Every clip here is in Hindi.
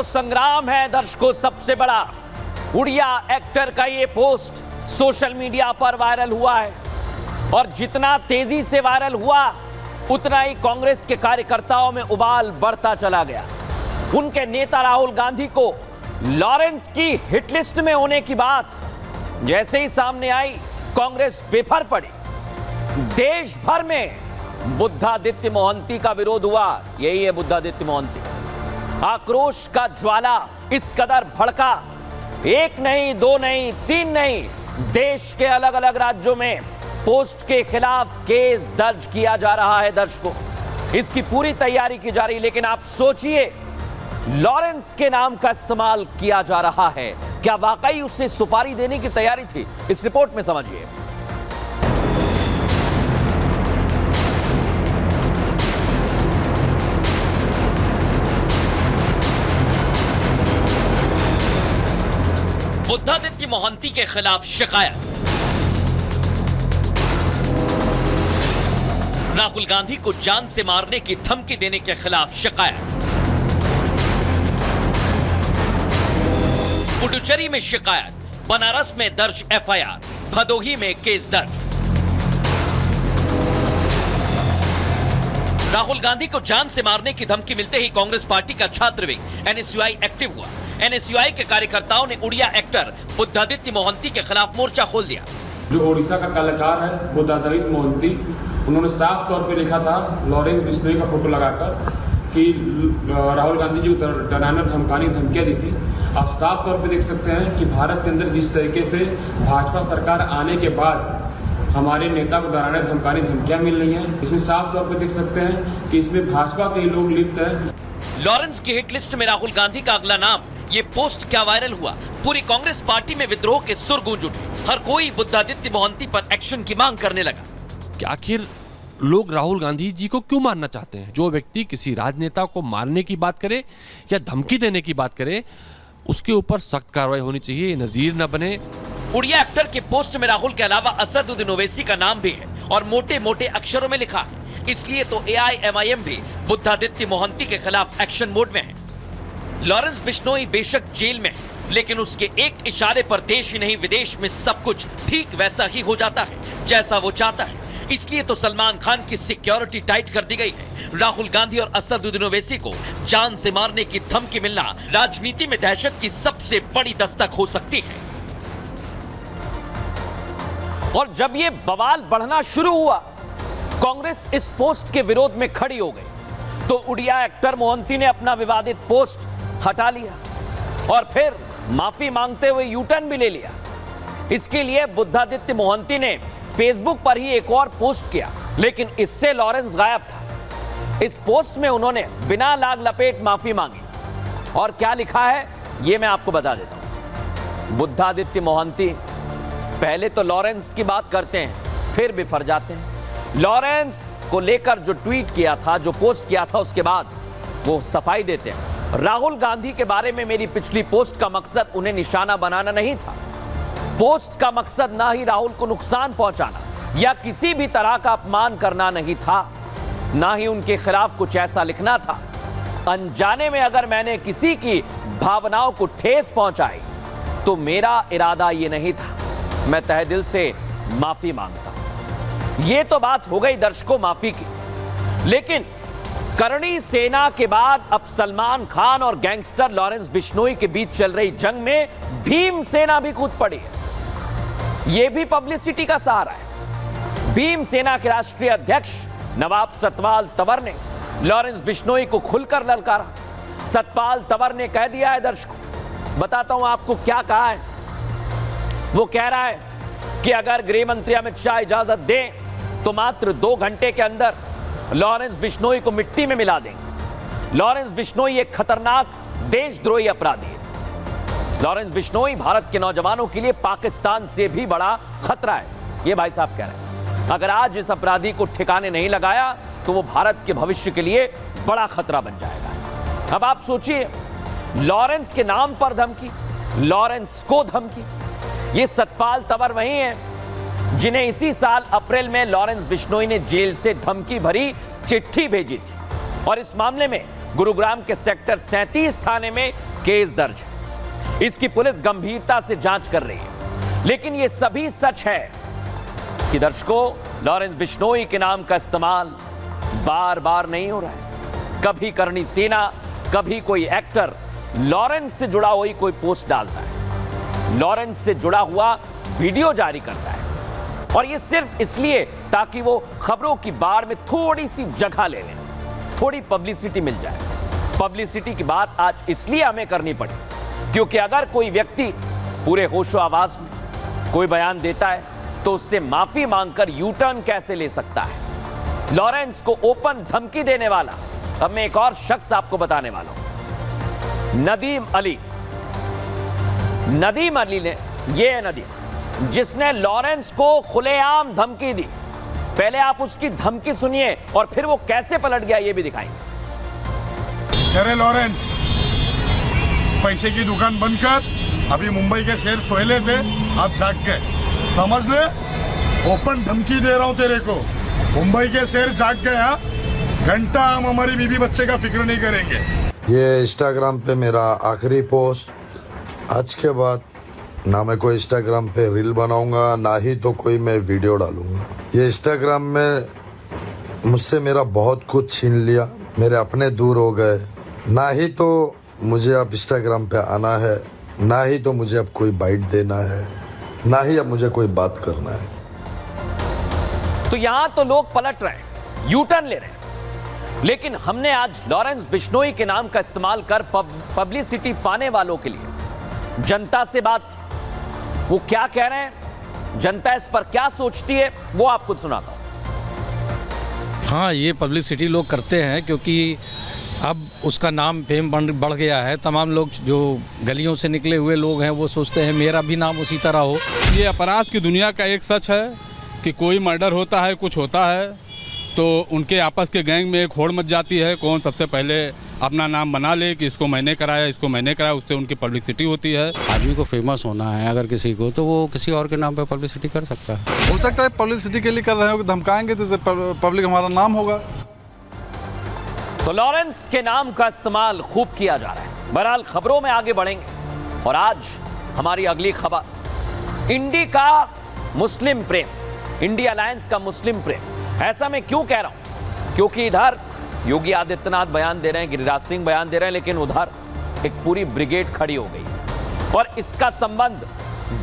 संग्राम है दर्शकों सबसे बड़ा। उड़िया एक्टर का ये पोस्ट सोशल मीडिया पर वायरल हुआ है और जितना तेजी से वायरल हुआ उतना ही कांग्रेस के कार्यकर्ताओं में उबाल बढ़ता चला गया। उनके नेता राहुल गांधी को लॉरेंस की हिट लिस्ट में होने की बात जैसे ही सामने आई, कांग्रेस बेफर पड़ी। देश भर में बुद्धादित्य मोहंती का विरोध हुआ। यही है बुद्धादित्य मोहंती। आक्रोश का ज्वाला इस कदर भड़का, एक नहीं, दो नहीं, तीन नहीं, देश के अलग अलग राज्यों में पोस्ट के खिलाफ केस दर्ज किया जा रहा है दर्शकों। इसकी पूरी तैयारी की जा रही, लेकिन आप सोचिए लॉरेंस के नाम का इस्तेमाल किया जा रहा है। क्या वाकई उससे सुपारी देने की तैयारी थी? इस रिपोर्ट में समझिए। बुद्धादित्य मोहंती के खिलाफ शिकायत। राहुल गांधी को जान से मारने की धमकी देने के खिलाफ शिकायत। पुडुचेरी में शिकायत, बनारस में दर्ज एफआईआर, भदोही में केस दर्ज। राहुल गांधी को जान से मारने की धमकी मिलते ही कांग्रेस पार्टी का छात्र विंग एनएसयूआई एक्टिव हुआ। एनएसयूआई के कार्यकर्ताओं ने उड़िया एक्टर बुद्धादित्य मोहंती के खिलाफ मोर्चा खोल दिया। जो ओडिशा का कलाकार है बुद्धादित्य मोहंती, उन्होंने साफ तौर पे लिखा था लॉरेंस बिश्नोई का फोटो लगाकर कि राहुल गांधी जी को डराना धमकाने धमकियां दी थी। आप साफ तौर पे देख सकते हैं कि भारत के अंदर जिस तरीके से भाजपा सरकार आने के बाद हमारे नेता को डराने धमकाने धमकियां मिल रही हैं, इसमें साफ तौर पे देख सकते हैं कि इसमें भाजपा के ही लोग लिप्त हैं। लॉरेंस की हिट लिस्ट में राहुल गांधी का अगला नाम। ये पोस्ट क्या वायरल हुआ, पूरी कांग्रेस पार्टी में विद्रोह के सुर गूंज उठे। हर कोई बुद्धादित्य मोहंती पर एक्शन की मांग करने लगा। कि आखिर लोग राहुल गांधी जी को क्यों मारना चाहते हैं? जो व्यक्ति किसी राजनेता को मारने की बात करे या धमकी देने की बात करे, उसके ऊपर सख्त कार्रवाई होनी चाहिए, नजीर न बने। उड़िया एक्टर के पोस्ट में राहुल के अलावा असदुद्दीन ओवैसी का नाम भी है और मोटे मोटे अक्षरों में लिखा है। इसलिए तो एआईएमआईएम भी बुद्धादित्य मोहंती के खिलाफ एक्शन मोड में है। लॉरेंस बिश्नोई बेशक जेल में है, लेकिन उसके एक इशारे पर देश ही नहीं विदेश में सब कुछ ठीक वैसा ही हो जाता है जैसा वो चाहता है। इसलिए तो सलमान खान की सिक्योरिटी टाइट कर दी गई है। राहुल गांधी और असदुद्दीन ओवैसी को जान से मारने की धमकी मिलना राजनीति में दहशत की सबसे बड़ी दस्तक हो सकती है। और जब ये बवाल बढ़ना शुरू हुआ, कांग्रेस इस पोस्ट के विरोध में खड़ी हो गई, तो उड़िया एक्टर मोहंती ने अपना विवादित पोस्ट हटा लिया और फिर माफी मांगते हुए यू टर्न भी ले लिया। इसके लिए बुद्धादित्य मोहंती ने फेसबुक पर ही एक और पोस्ट किया, लेकिन इससे लॉरेंस गायब था। इस पोस्ट में उन्होंने बिना लाग लपेट माफी मांगी और क्या लिखा है यह मैं आपको बता देता हूं। बुद्धादित्य मोहंती पहले तो लॉरेंस की बात करते हैं, फिर बिफर जाते हैं। लॉरेंस को लेकर जो ट्वीट किया था, जो पोस्ट किया था, उसके बाद वो सफाई देते हैं। राहुल गांधी के बारे में मेरी पिछली पोस्ट का मकसद उन्हें निशाना बनाना नहीं था। पोस्ट का मकसद ना ही राहुल को नुकसान पहुंचाना या किसी भी तरह का अपमान करना नहीं था, ना ही उनके खिलाफ कुछ ऐसा लिखना था। अनजाने में अगर मैंने किसी की भावनाओं को ठेस पहुंचाई तो मेरा इरादा यह नहीं था। मैं तहे दिल से माफी मांगता हूं। यह तो बात हो गई दर्शकों माफी की, लेकिन करणी सेना के बाद अब सलमान खान और गैंगस्टर लॉरेंस बिश्नोई के बीच चल रही जंग में भीम सेना भी कूद पड़ी है। यह भी पब्लिसिटी का सहारा है। भीम सेना के राष्ट्रीय अध्यक्ष नवाब सतपाल तंवर ने लॉरेंस बिश्नोई को खुलकर ललकारा। सतपाल तंवर ने कह दिया है दर्शकों, बताता हूं आपको क्या कहा है। वो कह रहा है कि अगर गृह मंत्री अमित शाह इजाजत दें तो मात्र 2 घंटे के अंदर लॉरेंस बिश्नोई को मिट्टी में मिला देंगे। लॉरेंस बिश्नोई एक खतरनाक देशद्रोही अपराधी है। लॉरेंस बिश्नोई भारत के नौजवानों के लिए पाकिस्तान से भी बड़ा खतरा है, ये भाई साहब कह रहे हैं। अगर आज इस अपराधी को ठिकाने नहीं लगाया तो वो भारत के भविष्य के लिए बड़ा खतरा बन जाएगा। अब आप सोचिए, लॉरेंस के नाम पर धमकी, लॉरेंस को धमकी। ये सतपाल तंवर वही हैं जिन्हें इसी साल अप्रैल में लॉरेंस बिश्नोई ने जेल से धमकी भरी चिट्ठी भेजी थी और इस मामले में गुरुग्राम के सेक्टर 37 थाने में केस दर्ज है। इसकी पुलिस गंभीरता से जांच कर रही है। लेकिन यह सभी सच है कि दर्शकों, लॉरेंस बिश्नोई के नाम का इस्तेमाल बार बार नहीं हो रहा है। कभी करणी सेना, कभी कोई एक्टर लॉरेंस से जुड़ा हुई कोई पोस्ट डालता है, लॉरेंस से जुड़ा हुआ वीडियो जारी करता है, और ये सिर्फ इसलिए ताकि वो खबरों की बाढ़ में थोड़ी सी जगह ले लें, थोड़ी पब्लिसिटी मिल जाए। पब्लिसिटी की बात आज इसलिए हमें करनी पड़ी क्योंकि अगर कोई व्यक्ति पूरे होशो आवाज में कोई बयान देता है तो उससे माफी मांगकर यू टर्न कैसे ले सकता है। लॉरेंस को ओपन धमकी देने वाला, अब मैं एक और शख्स आपको बताने वाला हूं, नदीम अली। नदीम अली ने, ये है नदीम जिसने लॉरेंस को खुलेआम धमकी दी। पहले आप उसकी धमकी सुनिए और फिर वो कैसे पलट गया ये भी दिखाएंगे। अरे लॉरेंस, पैसे की दुकान बंद कर। अभी मुंबई के शेर सोए थे, आप जाग गए, समझ ले। ओपन धमकी दे रहा हूं तेरे को, मुंबई के शेर जाग गए। हाँ, घंटा हम हमारी बीवी बच्चे का फिक्र नहीं करेंगे। ये इंस्टाग्राम पे मेरा आखिरी पोस्ट। आज के बाद ना मैं कोई इंस्टाग्राम पे रील बनाऊंगा, ना ही तो कोई मैं वीडियो डालूंगा। ये इंस्टाग्राम में मुझसे मेरा बहुत कुछ छीन लिया, मेरे अपने दूर हो गए। ना ही तो मुझे अब इंस्टाग्राम पे आना है, ना ही तो मुझे अब कोई बाइट देना है, ना ही अब मुझे कोई बात करना है। तो यहां तो लोग पलट रहे हैं, यू टर्न ले रहे हैं, लेकिन हमने आज लॉरेंस बिश्नोई के नाम का इस्तेमाल कर पब्लिसिटी पाने वालों के लिए जनता से बात की। वो क्या कह रहे हैं, जनता इस पर क्या सोचती है, वो आप खुद सुनाता हूं। हाँ, ये पब्लिसिटी लोग करते हैं क्योंकि अब उसका नाम फेम बढ़ गया है। तमाम लोग जो गलियों से निकले हुए लोग हैं वो सोचते हैं मेरा भी नाम उसी तरह हो। ये अपराध की दुनिया का एक सच है कि कोई मर्डर होता है, कुछ होता है तो उनके आपस के गैंग में एक होड़ मच जाती है। कौन सबसे पहले अपना नाम बना ले कि इसको मैंने कराया, इसको मैंने कराया, उससे उनकी पब्लिसिटी होती है। आदमी को फेमस होना है अगर किसी को, तो वो किसी और के नाम पे पब्लिसिटी कर सकता है। हो सकता है पब्लिसिटी के लिए कर रहे हो कि धमकाएंगे तो पब्लिक हमारा नाम होगा। तो लॉरेंस के नाम का इस्तेमाल खूब किया जा रहा है। बहरहाल खबरों में आगे बढ़ेंगे और आज हमारी अगली खबर, इंडी का मुस्लिम प्रेम, इंडी अलायंस का मुस्लिम प्रेम। ऐसा मैं क्यों कह रहा हूं, क्योंकि इधर योगी आदित्यनाथ बयान दे रहे हैं, गिरिराज सिंह बयान दे रहे हैं, लेकिन उधर एक पूरी ब्रिगेड खड़ी हो गई और इसका संबंध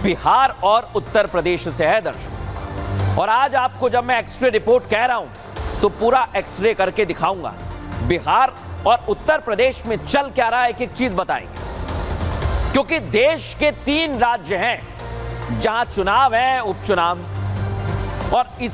बिहार और उत्तर प्रदेश से है दर्शकों। और आज आपको जब मैं एक्सरे रिपोर्ट कह रहा हूं तो पूरा एक्सरे करके दिखाऊंगा बिहार और उत्तर प्रदेश में चल क्या रहा है, एक एक चीज बताएंगे। क्योंकि देश के 3 राज्य हैं जहां चुनाव है, उपचुनाव, और इसी